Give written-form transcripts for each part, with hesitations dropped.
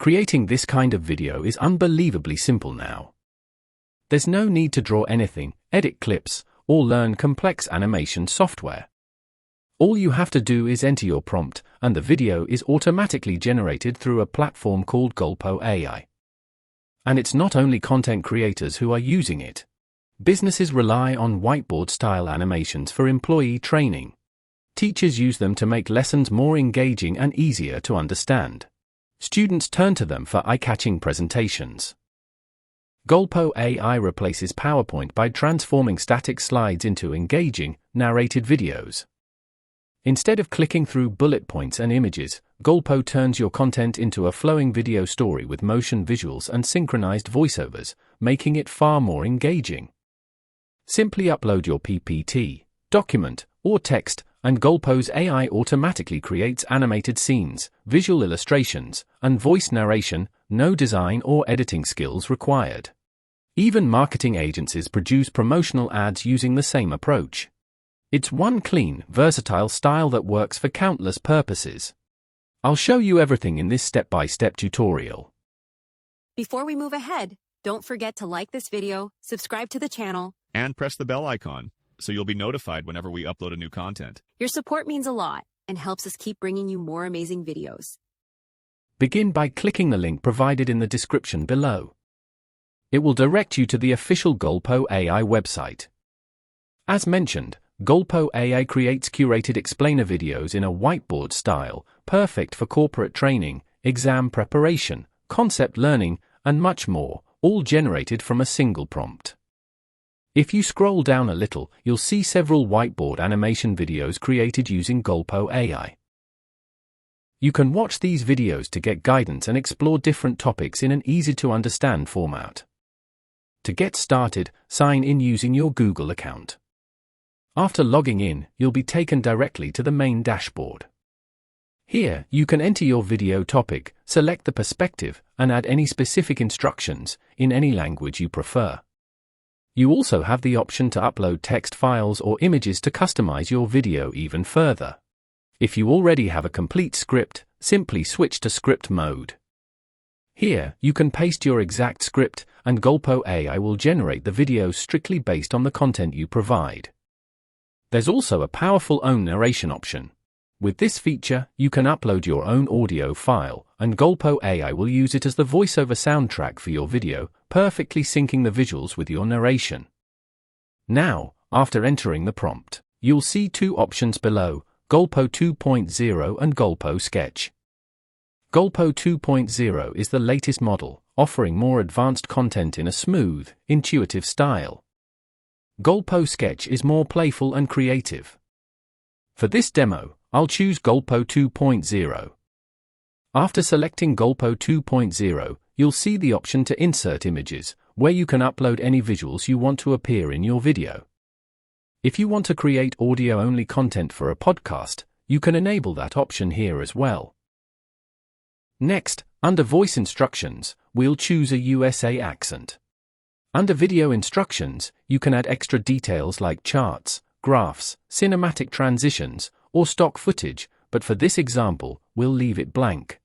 Creating this kind of video is unbelievably simple now. There's no need to draw anything, edit clips, or learn complex animation software. All you have to do is enter your prompt, and the video is automatically generated through a platform called Golpo AI. And it's not only content creators who are using it. Businesses rely on whiteboard-style animations for employee training. Teachers use them to make lessons more engaging and easier to understand. Students turn to them for eye-catching presentations. Golpo AI replaces PowerPoint by transforming static slides into engaging, narrated videos. Instead of clicking through bullet points and images, Golpo turns your content into a flowing video story with motion visuals and synchronized voiceovers, making it far more engaging. Simply upload your PPT, document, or text, and Golpo's AI automatically creates animated scenes, visual illustrations, and voice narration, no design or editing skills required. Even marketing agencies produce promotional ads using the same approach. It's one clean, versatile style that works for countless purposes. I'll show you everything in this step-by-step tutorial. Before we move ahead, don't forget to like this video, subscribe to the channel, and press the bell icon so you'll be notified whenever we upload a new content. Your support means a lot and helps us keep bringing you more amazing videos. Begin by clicking the link provided in the description below. It will direct you to the official Golpo AI website. As mentioned, Golpo AI creates curated explainer videos in a whiteboard style, perfect for corporate training, exam preparation, concept learning, and much more, all generated from a single prompt. If you scroll down a little, you'll see several whiteboard animation videos created using Golpo AI. You can watch these videos to get guidance and explore different topics in an easy-to-understand format. To get started, sign in using your Google account. After logging in, you'll be taken directly to the main dashboard. Here, you can enter your video topic, select the perspective, and add any specific instructions, in any language you prefer. You also have the option to upload text files or images to customize your video even further. If you already have a complete script, simply switch to script mode. Here, you can paste your exact script, and Golpo AI will generate the video strictly based on the content you provide. There's also a powerful own narration option. With this feature, you can upload your own audio file, and Golpo AI will use it as the voiceover soundtrack for your video, perfectly syncing the visuals with your narration. Now, after entering the prompt, you'll see two options below, Golpo 2.0 and Golpo Sketch. Golpo 2.0 is the latest model, offering more advanced content in a smooth, intuitive style. Golpo Sketch is more playful and creative. For this demo, I'll choose Golpo 2.0. After selecting Golpo 2.0, you'll see the option to insert images, where you can upload any visuals you want to appear in your video. If you want to create audio-only content for a podcast, you can enable that option here as well. Next, under Voice Instructions, we'll choose a USA accent. Under Video Instructions, you can add extra details like charts, graphs, cinematic transitions, or stock footage, but for this example, we'll leave it blank.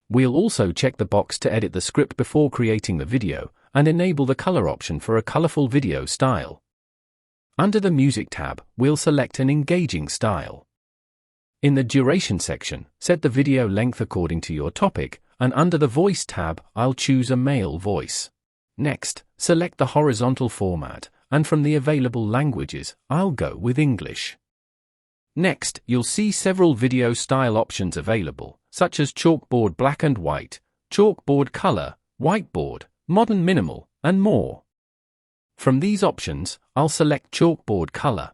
We'll also check the box to edit the script before creating the video, and enable the color option for a colorful video style. Under the Music tab, we'll select an engaging style. In the Duration section, set the video length according to your topic, and under the Voice tab, I'll choose a male voice. Next, select the horizontal format, and from the available languages, I'll go with English. Next, you'll see several video style options available, such as chalkboard black and white, chalkboard color, whiteboard, modern minimal, and more. From these options, I'll select chalkboard color.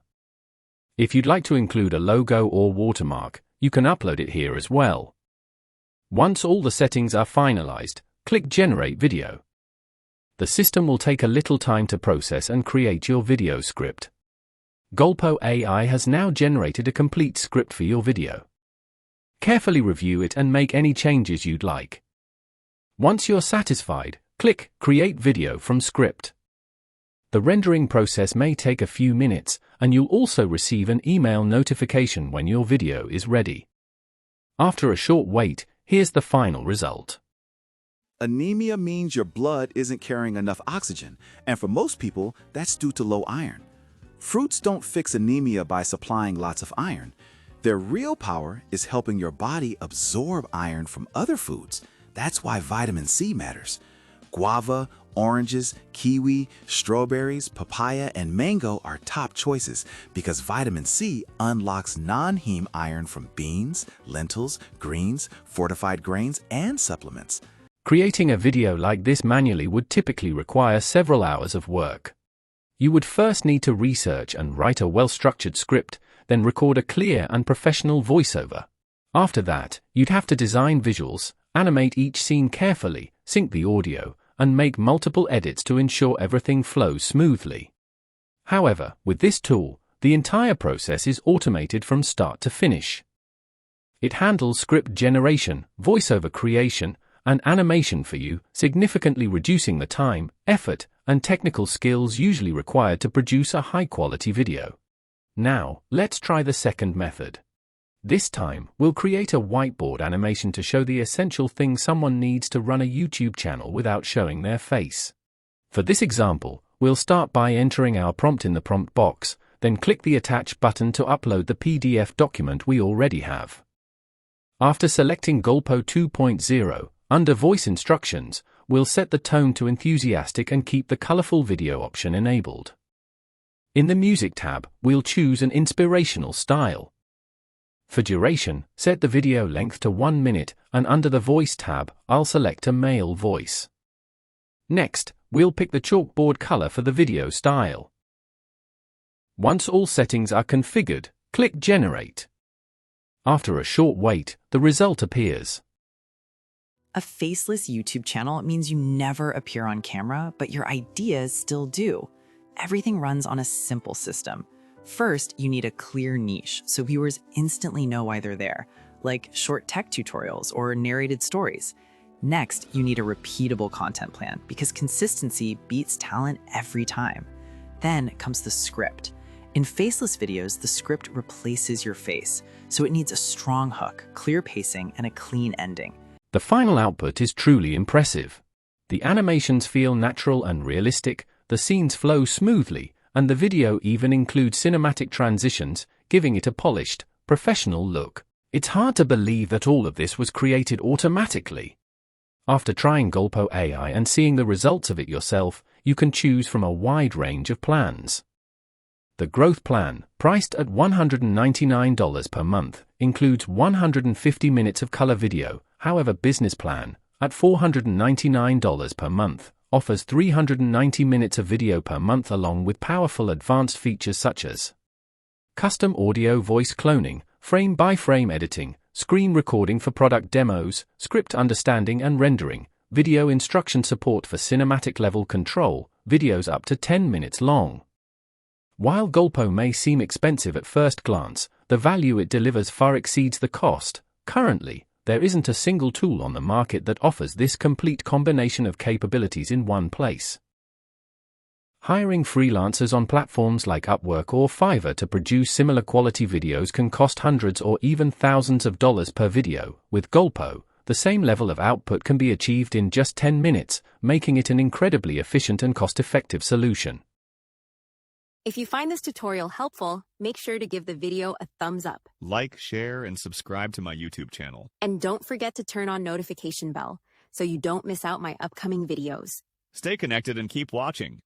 If you'd like to include a logo or watermark, you can upload it here as well. Once all the settings are finalized, click Generate Video. The system will take a little time to process and create your video script. Golpo AI has now generated a complete script for your video. Carefully review it and make any changes you'd like. Once you're satisfied, click Create Video from Script. The rendering process may take a few minutes, and you'll also receive an email notification when your video is ready. After a short wait, here's the final result. Anemia means your blood isn't carrying enough oxygen, and for most people, that's due to low iron. Fruits don't fix anemia by supplying lots of iron. Their real power is helping your body absorb iron from other foods. That's why vitamin C matters. Guava, oranges, kiwi, strawberries, papaya, and mango are top choices because vitamin C unlocks non-heme iron from beans, lentils, greens, fortified grains, and supplements. Creating a video like this manually would typically require several hours of work. You would first need to research and write a well-structured script, then record a clear and professional voiceover. After that, you'd have to design visuals, animate each scene carefully, sync the audio, and make multiple edits to ensure everything flows smoothly. However, with this tool, the entire process is automated from start to finish. It handles script generation, voiceover creation, and animation for you, significantly reducing the time, effort, and technical skills usually required to produce a high-quality video. Now, let's try the second method. This time, we'll create a whiteboard animation to show the essential things someone needs to run a YouTube channel without showing their face. For this example, we'll start by entering our prompt in the prompt box, then click the Attach button to upload the PDF document we already have. After selecting Golpo 2.0, under Voice Instructions, we'll set the tone to enthusiastic and keep the colorful video option enabled. In the Music tab, we'll choose an inspirational style. For duration, set the video length to 1 minute, and under the Voice tab, I'll select a male voice. Next, we'll pick the chalkboard color for the video style. Once all settings are configured, click Generate. After a short wait, the result appears. A faceless YouTube channel means you never appear on camera, but your ideas still do. Everything runs on a simple system. First, you need a clear niche so viewers instantly know why they're there, like short tech tutorials or narrated stories. Next, you need a repeatable content plan because consistency beats talent every time. Then comes the script. In faceless videos, the script replaces your face, so it needs a strong hook, clear pacing, and a clean ending. The final output is truly impressive. The animations feel natural and realistic, the scenes flow smoothly, and the video even includes cinematic transitions, giving it a polished, professional look. It's hard to believe that all of this was created automatically. After trying Golpo AI and seeing the results of it yourself, you can choose from a wide range of plans. The Growth Plan, priced at $199 per month, includes 150 minutes of color video. However, Business Plan, at $499 per month, offers 390 minutes of video per month along with powerful advanced features such as custom audio voice cloning, frame-by-frame editing, screen recording for product demos, script understanding and rendering, video instruction support for cinematic-level control, videos up to 10 minutes long. While Golpo may seem expensive at first glance, the value it delivers far exceeds the cost. Currently, there isn't a single tool on the market that offers this complete combination of capabilities in one place. Hiring freelancers on platforms like Upwork or Fiverr to produce similar quality videos can cost hundreds or even thousands of dollars per video. With Golpo, the same level of output can be achieved in just 10 minutes, making it an incredibly efficient and cost-effective solution. If you find this tutorial helpful, make sure to give the video a thumbs up. Like, share, and subscribe to my YouTube channel. And don't forget to turn on notification bell so you don't miss out my upcoming videos. Stay connected and keep watching.